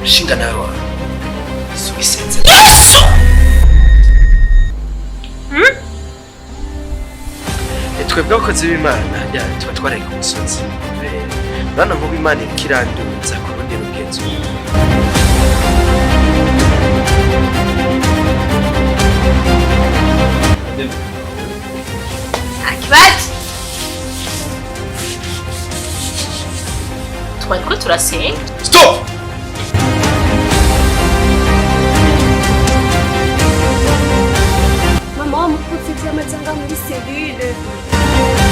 Shinga nawe subisenze. Twebwe abakozi b'Imana tuba twaraye ku musozi. Bana nk'ubu Imana ikiranduza ku rundi rugenzo. Akibati. Twariko turasenga. Stop! Maman, mon petit, viens me dire dans mes cellules.